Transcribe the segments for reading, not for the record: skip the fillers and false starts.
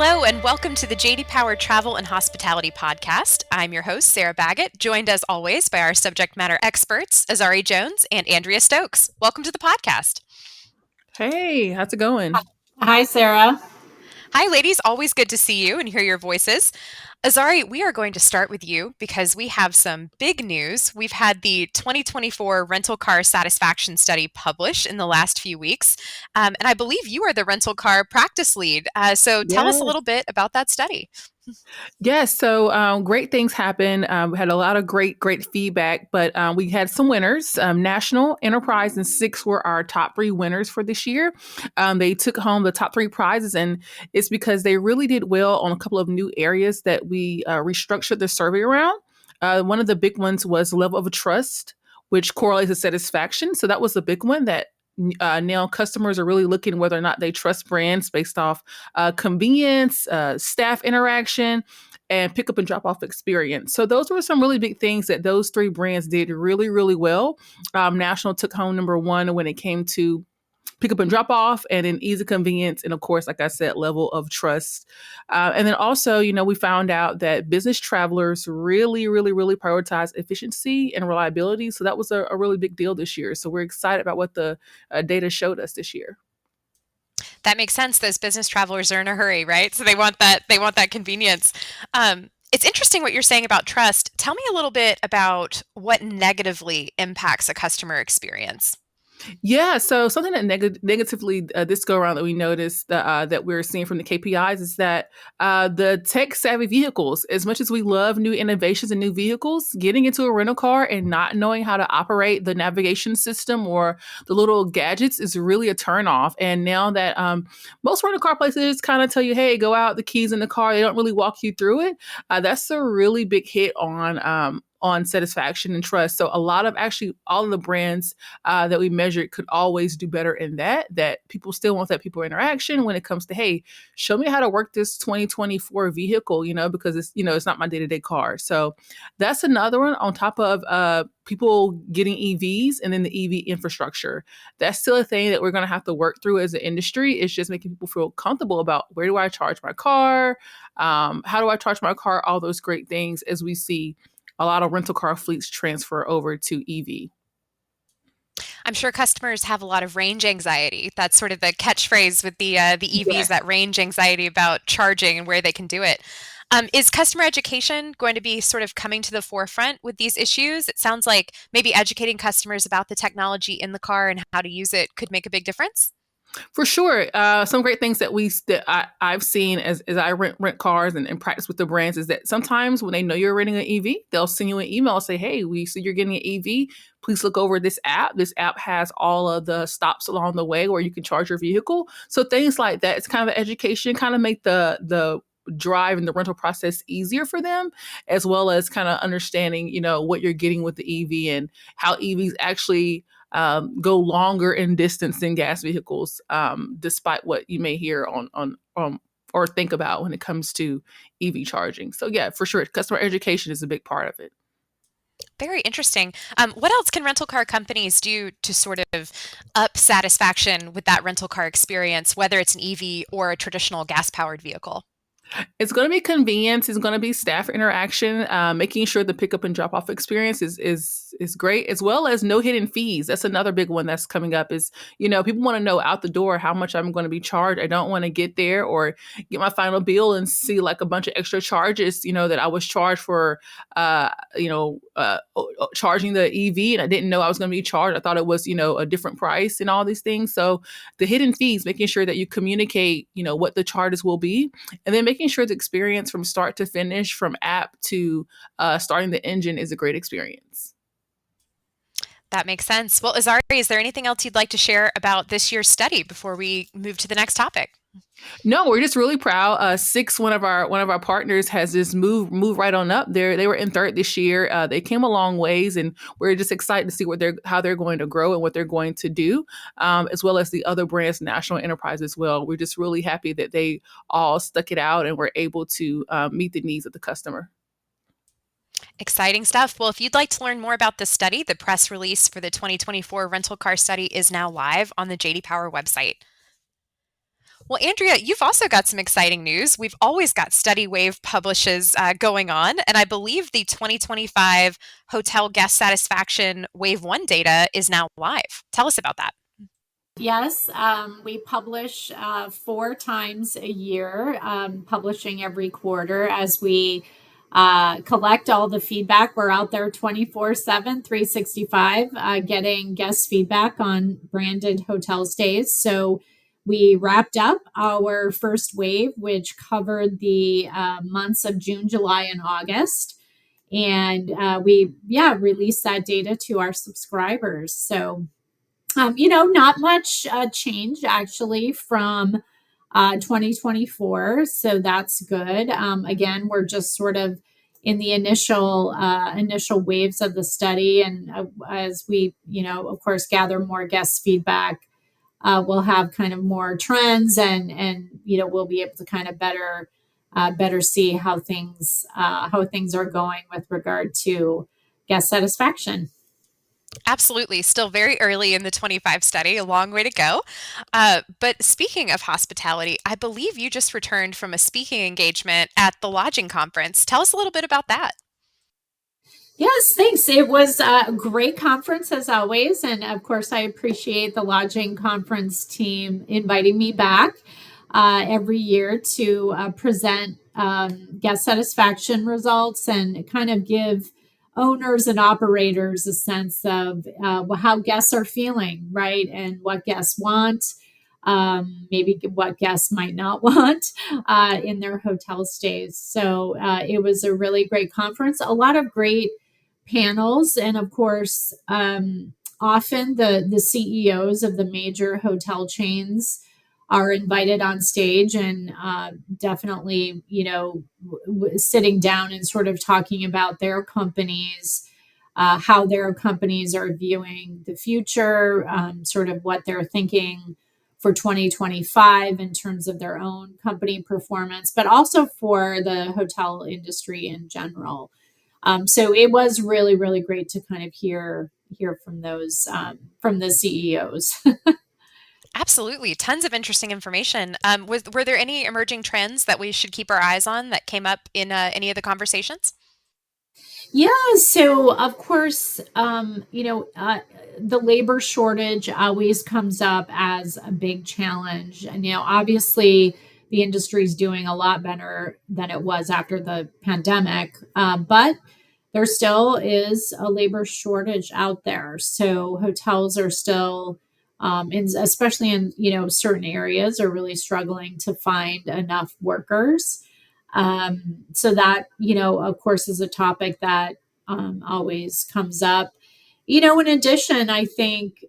Hello and welcome to the JD Power Travel and Hospitality Podcast. I'm your host, Sarah Baggett, joined as always by our subject matter experts, Azari Jones and Andrea Stokes. Welcome to the podcast. Hey, how's it going? Hi, Sarah. Hi, ladies. Always good to see you and hear your voices. Azari, we are going to start with you because we have some big news. We've had the 2024 rental car satisfaction study published in the last few weeks, and I believe you are the rental car practice lead. So tell us a Yes. little bit about that study. Yes, so great things happened. We had a lot of great feedback, but we had some winners. National, Enterprise, and Six were our top three winners for this year. They took home the top three prizes, and it's because they really did well on a couple of new areas that we restructured the survey around. One of the big ones was level of trust, which correlates to satisfaction. So that was the big one that now customers are really looking whether or not they trust brands based off convenience, staff interaction, and pick up and drop off experience. So those were some really big things that those three brands did really well. National took home number one when it came to pick up and drop off, and then easy convenience, and of course, like I said, level of trust. And then also, we found out that business travelers really prioritize efficiency and reliability. So that was a really big deal this year. So we're excited about what the data showed us this year. That makes sense. Those business travelers are in a hurry, right? So they want that convenience. It's interesting what you're saying about trust. Tell me a little bit about what negatively impacts a customer experience. Yeah, so something that negatively this go around that we noticed that we're seeing from the KPIs is that the tech savvy vehicles, as much as we love new innovations and new vehicles, getting into a rental car and not knowing how to operate the navigation system or the little gadgets is really a turnoff. And now that most rental car places kind of tell you, hey, go out, the keys in the car, they don't really walk you through it. That's a really big hit on satisfaction and trust. So a lot of actually all of the brands that we measured could always do better in that people still want that people interaction when it comes to, hey, show me how to work this 2024 vehicle, because it's not my day-to-day car. So that's another one on top of people getting EVs and then the EV infrastructure. That's still a thing that we're going to have to work through as an industry. It's just making people feel comfortable about where do I charge my car? How do I charge my car? All those great things as we see a lot of rental car fleets transfer over to EV. I'm sure customers have a lot of range anxiety. That's sort of the catchphrase with the EVs, Yeah. that range anxiety about charging and where they can do it. Is customer education going to be sort of coming to the forefront with these issues? It sounds like maybe educating customers about the technology in the car and how to use it could make a big difference. For sure. Some great things I've seen as I rent cars and practice with the brands is that sometimes when they know you're renting an EV, they'll send you an email and say, hey, we see you're getting an EV. Please look over this app. This app has all of the stops along the way where you can charge your vehicle. So things like that. It's kind of education, kind of make the drive and the rental process easier for them, as well as kind of understanding, what you're getting with the EV and how EVs actually go longer in distance than gas vehicles, despite what you may hear on or think about when it comes to EV charging. So yeah, for sure, customer education is a big part of it. Very interesting. What else can rental car companies do to sort of up satisfaction with that rental car experience, whether it's an EV or a traditional gas-powered vehicle? It's going to be convenience. It's going to be staff interaction, making sure the pickup and drop off experience is great, as well as no hidden fees. That's another big one that's coming up. Is people want to know out the door how much I'm going to be charged. I don't want to get there or get my final bill and see like a bunch of extra charges. That I was charged for, charging the EV, and I didn't know I was going to be charged. I thought it was a different price and all these things. So the hidden fees, making sure that you communicate what the charges will be, and then making sure the experience from start to finish, from app to starting the engine, is a great experience. That makes sense. Well, Azari, is there anything else you'd like to share about this year's study before we move to the next topic? No, we're just really proud. Six, one of our partners, has just moved right on up there. They were in third this year. They came a long ways, and we're just excited to see how they're going to grow and what they're going to do, as well as the other brands, National Enterprise as well. We're just really happy that they all stuck it out and were able to meet the needs of the customer. Exciting stuff. Well, if you'd like to learn more about this study, the press release for the 2024 rental car study is now live on the JD Power website. Well, Andrea, you've also got some exciting news. We've always got Study Wave publishes going on, and I believe the 2025 hotel guest satisfaction Wave 1 data is now live. Tell us about that. Yes, we publish 4 times a year, publishing every quarter as we collect all the feedback. We're out there 24/7, 365, getting guest feedback on branded hotel stays. So we wrapped up our first wave, which covered the months of June, July, and August. And we released that data to our subscribers. So not much change actually from 2024, so that's good. Again, we're just sort of in the initial waves of the study, and as we, of course, gather more guest feedback, we'll have kind of more trends, and we'll be able to kind of better see how things are going with regard to guest satisfaction. Absolutely. Still very early in the 25 study, a long way to go. But speaking of hospitality, I believe you just returned from a speaking engagement at the lodging conference. Tell us a little bit about that. Yes, thanks. It was a great conference as always. And of course, I appreciate the lodging conference team inviting me back every year to present guest satisfaction results and kind of give owners and operators a sense of how guests are feeling, right? And what guests want, maybe what guests might not want in their hotel stays. So it was a really great conference, a lot of great panels, and of course, often the CEOs of the major hotel chains are invited on stage, and definitely, sitting down and sort of talking about their companies, how their companies are viewing the future, sort of what they're thinking for 2025 in terms of their own company performance, but also for the hotel industry in general. So it was really, really great to kind of hear from those from the CEOs. Absolutely. Tons of interesting information. Were there any emerging trends that we should keep our eyes on that came up in any of the conversations? Yeah, so of course, the labor shortage always comes up as a big challenge. And, obviously, the industry is doing a lot better than it was after the pandemic, but there still is a labor shortage out there. So hotels are still, especially in certain areas, are really struggling to find enough workers. So that, of course, is a topic that always comes up. In addition, I think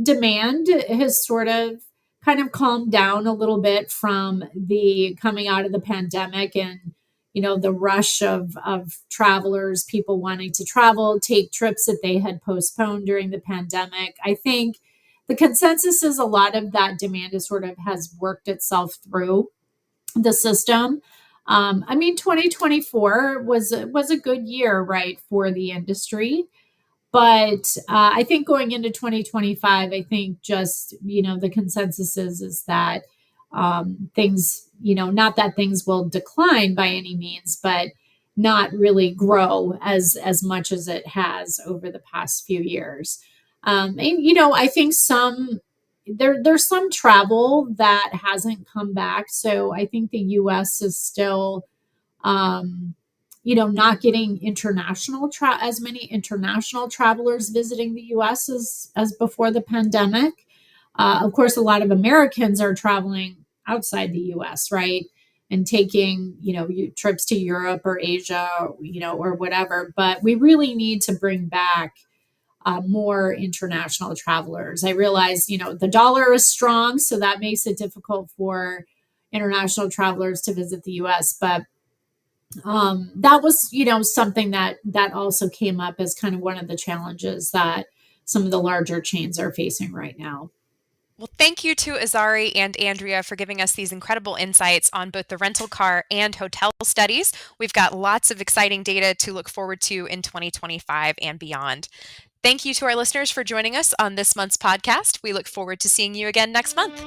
demand has sort of kind of calmed down a little bit from the coming out of the pandemic, and the rush of travelers, people wanting to travel, take trips that they had postponed during the pandemic. I think the consensus is a lot of that demand is sort of has worked itself through the system. I mean, 2024 was a good year, right, for the industry. But I think going into 2025, I think just the consensus is that things, not that things will decline by any means, but not really grow as much as it has over the past few years. And I think there's some travel that hasn't come back. So I think the U.S. is still not getting as many international travelers visiting the U.S. as before the pandemic. Of course, a lot of Americans are traveling outside the U.S., right, and taking trips to Europe or Asia, or whatever. But we really need to bring back more international travelers. I realize the dollar is strong, so that makes it difficult for international travelers to visit the U.S. But that was something that also came up as kind of one of the challenges that some of the larger chains are facing right now. Well, thank you to Azari and Andrea for giving us these incredible insights on both the rental car and hotel studies. We've got lots of exciting data to look forward to in 2025 and beyond. Thank you to our listeners for joining us on this month's podcast. We look forward to seeing you again next month.